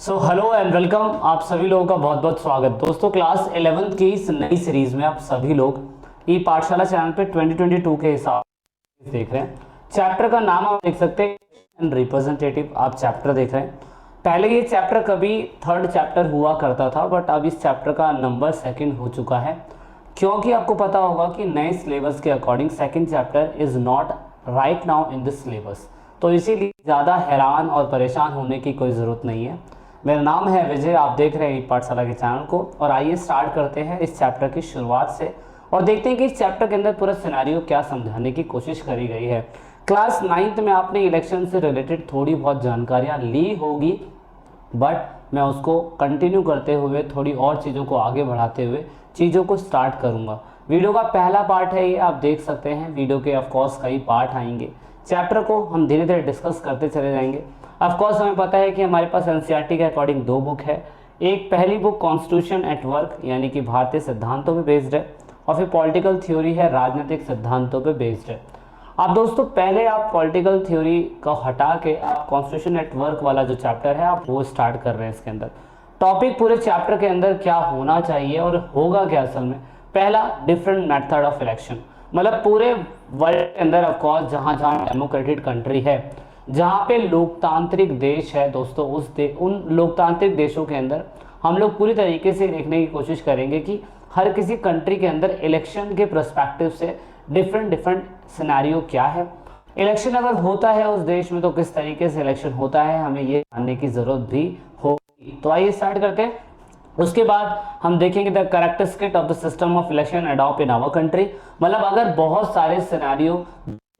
Hello and welcome. आप सभी लोगों का बहुत बहुत स्वागत। दोस्तों क्लास 11th की इस नई सीरीज में आप सभी लोग ई पाठशाला चैनल पे 2022 के हिसाब से देख रहे हैं। चैप्टर का नाम आप देख सकते हैं रिप्रेजेंटेटिव, आप चैप्टर देख रहे हैं। पहले ये चैप्टर कभी थर्ड चैप्टर हुआ करता था, बट अब इस चैप्टर का नंबर सेकंड हो चुका है, क्योंकि आपको पता होगा कि नए सिलेबस के according second chapter is not right now in this syllabus. तो इसीलिए ज़्यादा हैरान और परेशान होने की कोई ज़रूरत नहीं है। मेरा नाम है विजय, आप देख रहे हैं ई पाठशाला के चैनल को। और आइए स्टार्ट करते हैं इस चैप्टर की शुरुआत से और देखते हैं कि इस चैप्टर के अंदर पूरा सिनेरियो क्या समझाने की कोशिश करी गई है। क्लास 9th में आपने इलेक्शन से रिलेटेड थोड़ी बहुत जानकारियाँ ली होगी, बट मैं उसको कंटिन्यू करते हुए थोड़ी और चीज़ों को आगे बढ़ाते हुए चीज़ों को स्टार्ट करूँगा। वीडियो का पहला पार्ट है ये, आप देख सकते हैं। वीडियो के ऑफकोर्स कई पार्ट आएंगे, चैप्टर को हम धीरे धीरे डिस्कस करते चले जाएंगे। ऑफकोर्स हमें पता है कि हमारे पास एनसीईआरटी के अकॉर्डिंग दो बुक है। एक पहली बुक कॉन्स्टिट्यूशन एट वर्क यानी कि भारतीय सिद्धांतों पे बेस्ड है, और फिर पॉलिटिकल थ्योरी है, राजनीतिक सिद्धांतों पे बेस्ड है। आप दोस्तों पहले आप पॉलिटिकल थ्योरी को हटा के आप कॉन्स्टिट्यूशन एट वर्क वाला जो चैप्टर है आप वो स्टार्ट कर रहे हैं। इसके अंदर टॉपिक पूरे चैप्टर के अंदर क्या होना चाहिए और होगा क्या असल में। पहला, डिफरेंट मेथड ऑफ इलेक्शन, मतलब पूरे वर्ल्ड के अंदर ऑफकोर्स जहाँ जहाँ डेमोक्रेटिक कंट्री है, जहाँ पे लोकतांत्रिक देश है दोस्तों, उन लोकतांत्रिक देशों के अंदर हम लोग पूरी तरीके से देखने की कोशिश करेंगे कि हर किसी कंट्री के अंदर इलेक्शन के पर्सपेक्टिव से डिफरेंट सिनेरियो क्या है। इलेक्शन अगर होता है उस देश में तो किस तरीके से इलेक्शन होता है, हमें ये जानने की ज़रूरत भी होगी। तो आइए स्टार्ट करते हैं। उसके बाद हम देखेंगे the characteristic of the system of election adopt in our country, मतलब अगर बहुत सारे सिनेरियो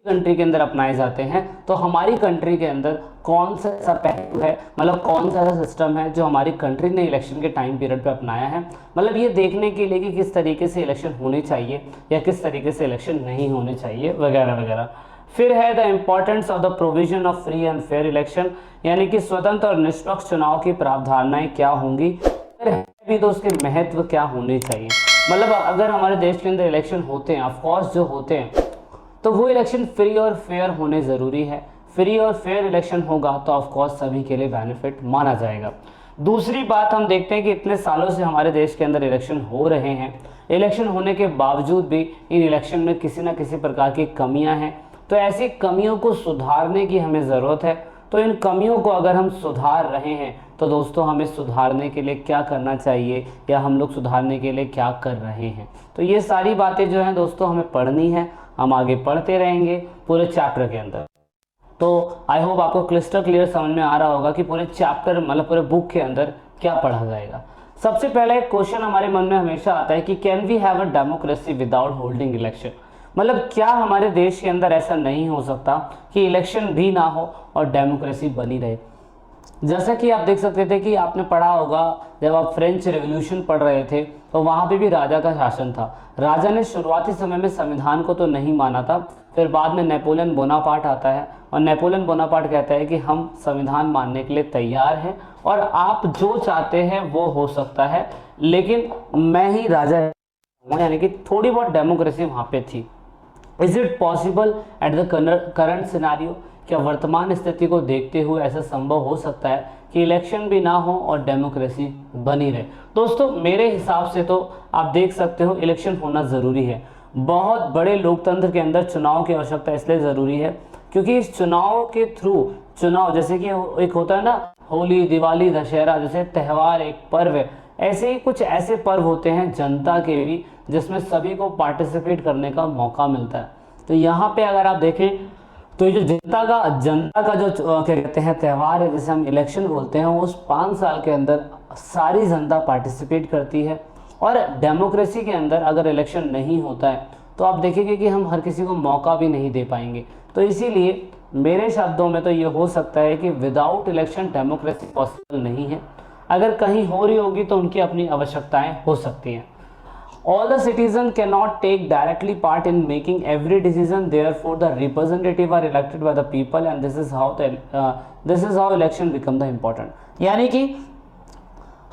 कंट्री के अंदर अपनाए जाते हैं तो हमारी कंट्री के अंदर कौन सा ऐसा पहलू है, मतलब कौन सा ऐसा सिस्टम है जो हमारी कंट्री ने इलेक्शन के टाइम पीरियड पे अपनाया है, मतलब ये देखने के लिए कि किस तरीके से इलेक्शन होने चाहिए या किस तरीके से इलेक्शन नहीं होने चाहिए वगैरह वगैरह। फिर है the importance of the provision of free and fair election, यानी कि स्वतंत्र और निष्पक्ष चुनाव की प्रावधारणाएं क्या होंगी, फिर है भी तो उसके महत्व क्या होने चाहिए। मतलब अगर हमारे देश के अंदर इलेक्शन होते हैं, ऑफकोर्स जो होते हैं, तो वो इलेक्शन फ्री और फेयर होने ज़रूरी है। फ्री और फेयर इलेक्शन होगा तो ऑफकोर्स सभी के लिए बेनिफिट माना जाएगा। दूसरी बात हम देखते हैं कि इतने सालों से हमारे देश के अंदर इलेक्शन हो रहे हैं, इलेक्शन होने के बावजूद भी इन इलेक्शन में किसी न किसी प्रकार की कमियां हैं। तो ऐसी कमियों को सुधारने की हमें ज़रूरत है। तो इन कमियों को अगर हम सुधार रहे हैं तो दोस्तों हमें सुधारने के लिए क्या करना चाहिए या हम लोग सुधारने के लिए क्या कर रहे हैं, तो ये सारी बातें जो हैं दोस्तों हमें पढ़नी है। हम आगे पढ़ते रहेंगे पूरे चैप्टर के अंदर। तो आई होप आपको क्लिस्टर क्लियर समझ में आ रहा होगा कि पूरे चैप्टर मतलब पूरे बुक के अंदर क्या पढ़ा जाएगा। सबसे पहला एक क्वेश्चन हमारे मन में हमेशा आता है कि can we have a democracy without holding election, मतलब क्या हमारे देश के अंदर ऐसा नहीं हो सकता कि इलेक्शन भी ना हो और डेमोक्रेसी बनी रहे। जैसा कि आप देख सकते थे कि आपने पढ़ा होगा जब आप फ्रेंच रेवोल्यूशन पढ़ रहे थे तो वहाँ पे भी राजा का शासन था। राजा ने शुरुआती समय में संविधान को तो नहीं माना था, फिर बाद में नेपोलियन बोनापार्ट आता है और नेपोलियन बोनापार्ट कहता है कि हम संविधान मानने के लिए तैयार हैं और आप जो चाहते हैं वो हो सकता है, लेकिन मैं ही राजा हूँ, यानी कि थोड़ी बहुत डेमोक्रेसी वहाँ पे थी। Is it possible at the current scenario, क्या वर्तमान स्थिति को देखते हुए ऐसा संभव हो सकता है कि इलेक्शन भी ना हो और डेमोक्रेसी बनी रहे। दोस्तों मेरे हिसाब से तो आप देख सकते हो इलेक्शन होना ज़रूरी है। बहुत बड़े लोकतंत्र के अंदर चुनाव की आवश्यकता इसलिए ज़रूरी है क्योंकि इस चुनाव के थ्रू, चुनाव जैसे कि एक होता है ना होली, दिवाली, दशहरा जैसे त्यौहार, एक पर्व है, ऐसे ही कुछ ऐसे पर्व होते हैं जनता के भी जिसमें सभी को पार्टिसिपेट करने का मौका मिलता है। तो यहाँ पे अगर आप देखें तो ये जो जनता का जो क्या कहते हैं त्यौहार है, जैसे हम इलेक्शन बोलते हैं, उस 5 साल के अंदर सारी जनता पार्टिसिपेट करती है। और डेमोक्रेसी के अंदर अगर इलेक्शन नहीं होता है तो आप देखेंगे कि हम हर किसी को मौका भी नहीं दे पाएंगे। तो इसीलिए मेरे शब्दों में तो ये हो सकता है कि विदाउट इलेक्शन डेमोक्रेसी पॉसिबल नहीं है। अगर कहीं हो रही होगी तो उनकी अपनी आवश्यकताएं हो सकती हैं। All the citizens cannot take directly part in making every decision. Therefore, the representative are elected by the people, and this is how election become the important. यानी कि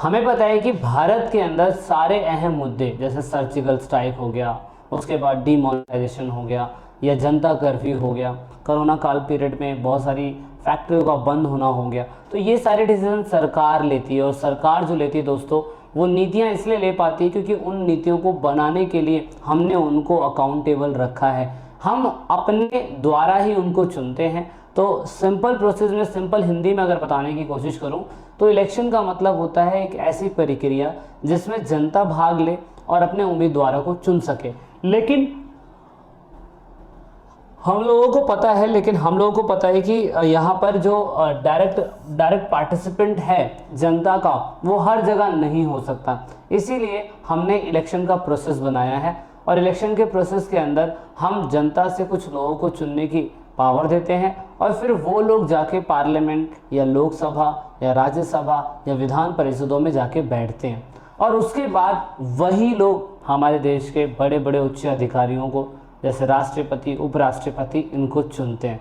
हमें पता है कि भारत के अंदर सारे अहम मुद्दे जैसे सर्जिकल स्ट्राइक हो गया, उसके बाद डीमोनेटाइजेशन हो गया या जनता कर्फ्यू हो गया, कोरोना काल पीरियड में बहुत सारी फैक्ट्रियों का बंद होना हो गया। तो ये सारे डिसीजन सरकार लेती है, और सरकार जो लेती है दोस्तों वो नीतियाँ इसलिए ले पाती है क्योंकि उन नीतियों को बनाने के लिए हमने उनको अकाउंटेबल रखा है, हम अपने द्वारा ही उनको चुनते हैं। तो सिंपल प्रोसेस में, सिंपल हिंदी में अगर बताने की कोशिश करूं तो इलेक्शन का मतलब होता है एक ऐसी प्रक्रिया जिसमें जनता भाग ले और अपने उम्मीदवारों को चुन सके। लेकिन हम लोगों को पता है कि यहाँ पर जो डायरेक्ट पार्टिसिपेंट है जनता का, वो हर जगह नहीं हो सकता। इसीलिए हमने इलेक्शन का प्रोसेस बनाया है, और इलेक्शन के प्रोसेस के अंदर हम जनता से कुछ लोगों को चुनने की पावर देते हैं, और फिर वो लोग जाके पार्लियामेंट या लोकसभा या राज्यसभा या विधान परिषदों में जाके बैठते हैं, और उसके बाद वही लोग हमारे देश के बड़े बड़े उच्च अधिकारियों को, जैसे राष्ट्रपति, उपराष्ट्रपति, इनको चुनते हैं।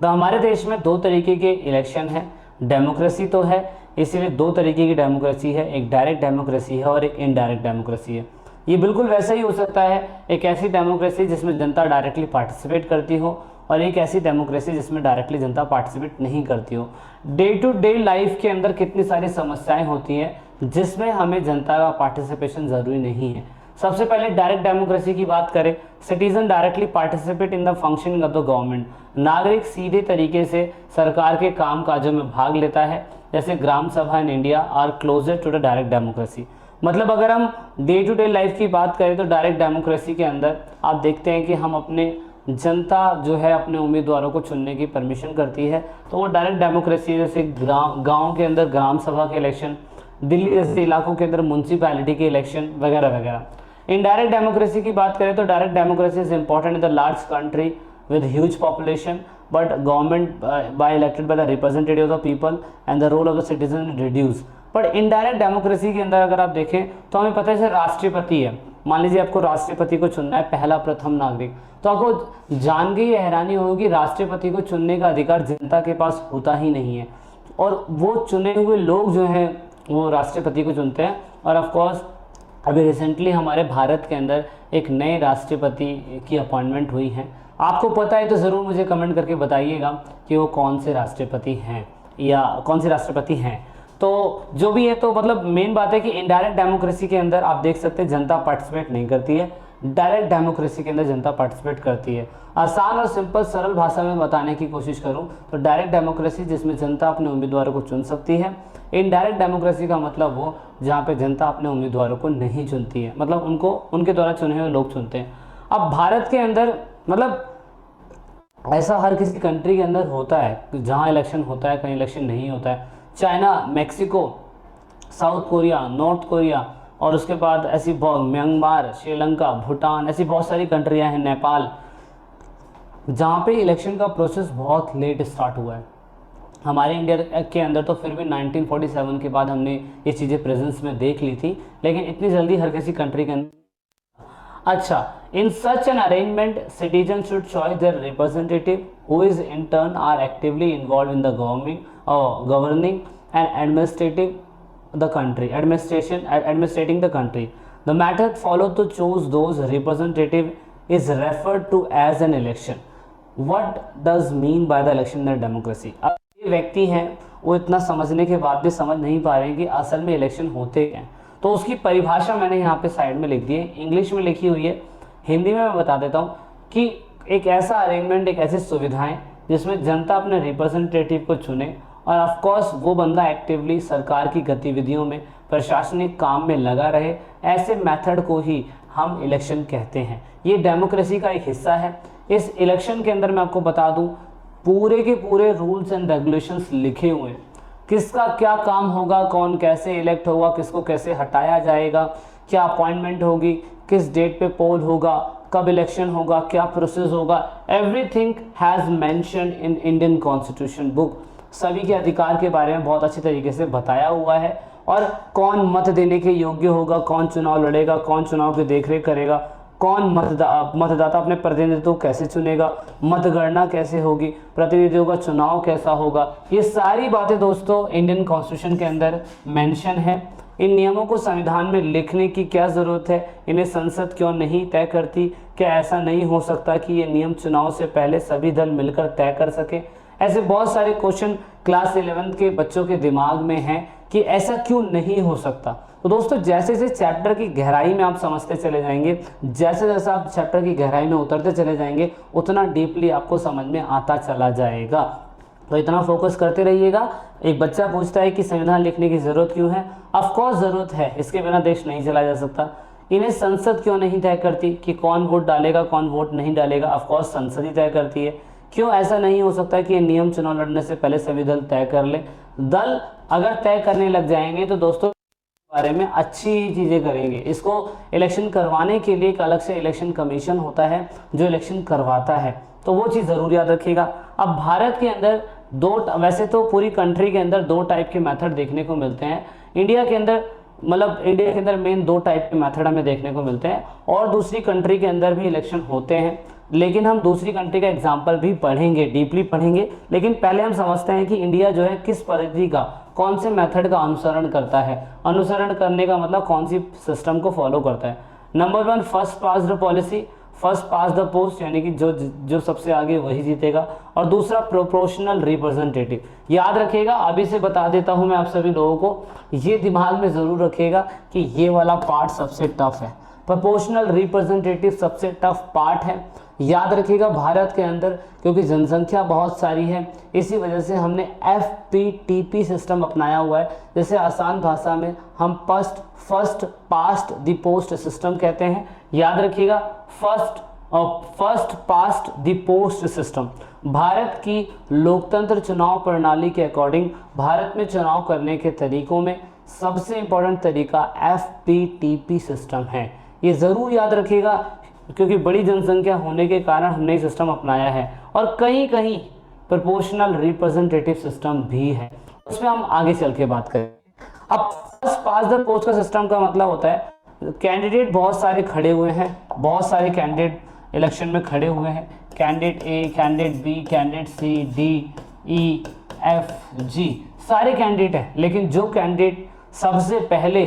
तो हमारे देश में दो तरीके के इलेक्शन है। डेमोक्रेसी तो है, इसीलिए दो तरीके की डेमोक्रेसी है, एक डायरेक्ट डेमोक्रेसी है और एक इनडायरेक्ट डेमोक्रेसी है। ये बिल्कुल वैसा ही हो सकता है, एक ऐसी डेमोक्रेसी जिसमें जनता डायरेक्टली पार्टिसिपेट करती हो, और एक ऐसी डेमोक्रेसी जिसमें डायरेक्टली जनता पार्टिसिपेट नहीं करती हो। डे टू डे लाइफ के अंदर कितनी सारी समस्याएं होती हैं जिसमें हमें जनता का पार्टिसिपेशन ज़रूरी नहीं है। सबसे पहले डायरेक्ट डेमोक्रेसी की बात करें, citizen directly participate in the functioning of the government. नागरिक सीधे तरीके से सरकार के काम काजों में भाग लेता है, जैसे gram sabha in India are closer to the direct democracy. मतलब अगर हम डे टू डे लाइफ की बात करें तो डायरेक्ट डेमोक्रेसी के अंदर आप देखते हैं कि हम अपने जनता जो है अपने उम्मीदवारों को चुनने की परमिशन करती है, तो वो डायरेक्ट डेमोक्रेसी, जैसे गाँव के अंदर ग्राम सभा के इलेक्शन, दिल्ली जैसे इलाकों के अंदर म्यूनसिपैलिटी के इलेक्शन वगैरह वगैरह। इनडायरेक्ट डेमोक्रेसी की बात करें तो direct democracy is important in the large country with huge population, but government by elected by the representative of the people and the role of the citizen reduce. But indirect democracy के अंदर अगर आप देखें तो हमें पता है जैसे राष्ट्रपति है, मान लीजिए आपको राष्ट्रपति को चुनना है, पहला प्रथम नागरिक, तो आपको जान के ये हैरानी होगी, राष्ट्रपति को चुनने का अधिकार जनता के पास होता ही नहीं है, और वो चुने हुए लोग जो हैं वो राष्ट्रपति को चुनते हैं। और ऑफ कोर्स अभी रिसेंटली हमारे भारत के अंदर एक नए राष्ट्रपति की अपॉइंटमेंट हुई है। आपको पता है तो ज़रूर मुझे कमेंट करके बताइएगा कि वो कौन से राष्ट्रपति हैं या कौन से राष्ट्रपति हैं। तो जो भी है, तो मतलब मेन बात है कि इनडायरेक्ट डेमोक्रेसी के अंदर आप देख सकते हैं जनता पार्टिसिपेट नहीं करती है, डायरेक्ट डेमोक्रेसी के अंदर जनता पार्टिसिपेट करती है। आसान और सिंपल सरल भाषा में बताने की कोशिश करूं तो डायरेक्ट डेमोक्रेसी जिसमें जनता अपने उम्मीदवारों को चुन सकती है। इनडायरेक्ट डेमोक्रेसी का मतलब वो जहां पे जनता अपने उम्मीदवारों को नहीं चुनती है, मतलब उनको उनके द्वारा चुने हुए लोग चुनते हैं। अब भारत के अंदर मतलब ऐसा हर किसी कंट्री के अंदर होता है, जहाँ इलेक्शन होता है कहीं इलेक्शन नहीं होता है। China, Mexico, south Korea, north Korea, और उसके बाद ऐसी म्यांमार, श्रीलंका, भूटान, ऐसी बहुत सारी कंट्रियां हैं, नेपाल, जहाँ पे इलेक्शन का प्रोसेस बहुत लेट स्टार्ट हुआ है। हमारे इंडिया के अंदर तो फिर भी 1947 के बाद हमने ये चीज़ें प्रेजेंस में देख ली थी, लेकिन इतनी जल्दी हर किसी कंट्री के अंदर। अच्छा, in such an arrangement citizen should choice their representative who is in turn are actively involved in the governing and administrating the country. The method followed to choose those representative is referred to as an election. What does mean by the election in democracy? अब ये व्यक्ति हैं वो इतना समझने के बाद भी समझ नहीं पा रहे हैं कि असल में इलेक्शन होते हैं, तो उसकी परिभाषा मैंने यहाँ पे साइड में लिख दी है, इंग्लिश में लिखी हुई है, हिंदी में मैं बता देता हूँ कि एक ऐसा अरेंजमेंट, एक ऐसी सुविधाएं जिसमें जनता अपने रिप्रेजेंटेटिव को चुने, और ऑफ कोर्स वो बंदा एक्टिवली सरकार की गतिविधियों में, प्रशासनिक काम में लगा रहे, ऐसे मेथड को ही हम इलेक्शन कहते हैं। ये डेमोक्रेसी का एक हिस्सा है। इस इलेक्शन के अंदर मैं आपको बता दूं पूरे के पूरे रूल्स एंड रेगुलेशंस लिखे हुए हैं, किसका क्या काम होगा, कौन कैसे इलेक्ट होगा, किसको कैसे हटाया जाएगा, क्या अपॉइंटमेंट होगी, किस डेट पे पोल होगा, कब इलेक्शन होगा, क्या प्रोसेस होगा, everything has mentioned in Indian constitution book. सभी के अधिकार के बारे में बहुत अच्छी तरीके से बताया हुआ है, और कौन मत देने के योग्य होगा, कौन चुनाव लड़ेगा, कौन चुनाव की देखरेख करेगा, कौन मतदाता अपने प्रतिनिधित्व कैसे चुनेगा, मतगणना कैसे होगी, प्रतिनिधियों का चुनाव कैसा होगा, ये सारी बातें दोस्तों इंडियन कॉन्स्टिट्यूशन के अंदर मेंशन है। इन नियमों को संविधान में लिखने की क्या ज़रूरत है, इन्हें संसद क्यों नहीं तय करती, क्या ऐसा नहीं हो सकता कि ये नियम चुनाव से पहले सभी दल मिलकर तय कर सके। ऐसे बहुत सारे क्वेश्चन क्लास 11th के बच्चों के दिमाग में हैं कि ऐसा क्यों नहीं हो सकता। तो दोस्तों जैसे जैसे चैप्टर की गहराई में आप समझते चले जाएंगे, जैसे जैसे आप चैप्टर की गहराई में उतरते चले जाएंगे, उतना डीपली आपको समझ में आता चला जाएगा। तो इतना फोकस करते रहिएगा। एक बच्चा पूछता है कि संविधान लिखने की ज़रूरत क्यों है। ऑफ कोर्स ज़रूरत है, इसके बिना देश नहीं चला जा सकता। इन्हें संसद क्यों नहीं तय करती कि कौन वोट डालेगा कौन वोट नहीं डालेगा। ऑफ कोर्स संसद ही तय करती है। क्यों ऐसा नहीं हो सकता कि ये नियम चुनाव लड़ने से पहले सभी दल तय कर ले। दल अगर तय करने लग जाएंगे तो दोस्तों बारे में अच्छी चीज़ें करेंगे। इसको इलेक्शन करवाने के लिए एक अलग से इलेक्शन कमीशन होता है जो इलेक्शन करवाता है, तो वो चीज़ ज़रूर याद रखिएगा। अब भारत के अंदर वैसे तो पूरी कंट्री के अंदर 2 टाइप के मेथड देखने को मिलते हैं। इंडिया के अंदर मेन 2 टाइप के मेथड हमें देखने को मिलते हैं, और दूसरी कंट्री के अंदर भी इलेक्शन होते हैं। लेकिन हम दूसरी कंट्री का एग्जाम्पल भी पढ़ेंगे, डीपली पढ़ेंगे। लेकिन पहले हम समझते हैं कि इंडिया जो है किस पद्धति का, कौन से मेथड का अनुसरण करता है। अनुसरण करने का मतलब कौन सी सिस्टम को फॉलो करता है। Number 1 first passed policy, first pass the post, यानी कि जो सबसे आगे वही जीतेगा। और दूसरा प्रोपोर्शनल रिप्रेजेंटेटिव। याद रखिएगा, अभी से बता देता हूं मैं आप सभी लोगों को, ये दिमाग में ज़रूर रखिएगा कि ये वाला पार्ट सबसे टफ है। प्रोपोर्शनल रिप्रेजेंटेटिव सबसे टफ पार्ट है। याद रखिएगा, भारत के अंदर क्योंकि जनसंख्या बहुत सारी है, इसी वजह से हमने FPTP सिस्टम अपनाया हुआ है, जैसे आसान भाषा में हम first past the post system कहते हैं। याद रखिएगा, first past the post system. Bharat की लोकतंत्र चुनाव प्रणाली के अकॉर्डिंग भारत में चुनाव करने के तरीकों में सबसे इंपॉर्टेंट तरीका FPTP सिस्टम है। ये ज़रूर याद रखिएगा, क्योंकि बड़ी जनसंख्या होने के कारण हमने ये सिस्टम अपनाया है। और कहीं कहीं प्रोपोर्शनल रिप्रेजेंटेटिव सिस्टम भी है, उसमें हम आगे चल के बात करें। अब फर्स्ट पास द पोस्ट का सिस्टम का मतलब होता है कैंडिडेट बहुत सारे खड़े हुए हैं, बहुत सारे कैंडिडेट इलेक्शन में खड़े हुए हैं। Candidate A, candidate B, candidate C, D, E, F, G सारे कैंडिडेट हैं। लेकिन जो कैंडिडेट सबसे पहले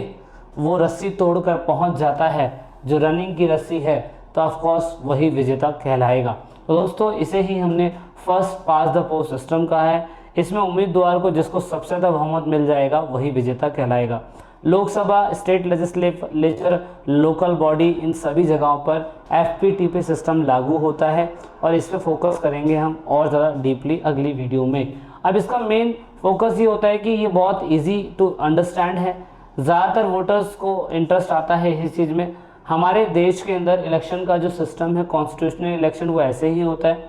वो रस्सी तोड़कर पहुंच जाता है, जो रनिंग की रस्सी है, तो ऑफ कोर्स वही विजेता कहलाएगा। तो दोस्तों इसे ही हमने first pass the post system कहा है। इसमें उम्मीदवार को जिसको सबसे ज़्यादा बहुमत मिल जाएगा वही विजेता कहलाएगा। Lok Sabha, state legislature, local body, इन सभी जगहों पर FPTP सिस्टम लागू होता है, और इस पर फोकस करेंगे हम और ज़्यादा डीपली अगली वीडियो में। अब इसका मेन फोकस ये होता है कि ये बहुत ईजी टू अंडरस्टैंड है। ज़्यादातर वोटर्स को इंटरेस्ट आता है इस चीज़ में। हमारे देश के अंदर इलेक्शन का जो सिस्टम है, कॉन्स्टिट्यूशनल इलेक्शन, वो ऐसे ही होता है।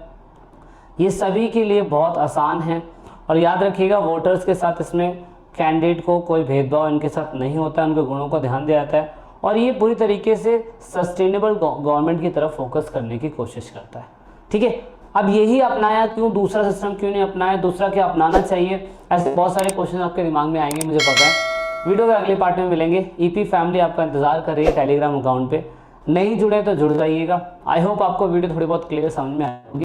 ये सभी के लिए बहुत आसान है। और याद रखिएगा, वोटर्स के साथ इसमें कैंडिडेट को कोई भेदभाव इनके साथ नहीं होता है, उनके गुणों को ध्यान दिया जाता है, और ये पूरी तरीके से सस्टेनेबल गवर्नमेंट की तरफ फोकस करने की कोशिश करता है। ठीक है, अब यही अपनाया क्यों, दूसरा सिस्टम क्यों नहीं अपनाया, दूसरा क्या अपनाना चाहिए, ऐसे बहुत सारे क्वेश्चन आपके दिमाग में आएंगे, मुझे पता है। वीडियो के अगले पार्ट में मिलेंगे। EP फैमिली आपका इंतजार कर रही है टेलीग्राम अकाउंट पे, नहीं जुड़े तो जुड़ जाइएगा। आई होप आपको वीडियो थोड़ी बहुत क्लियर समझ में आएगी।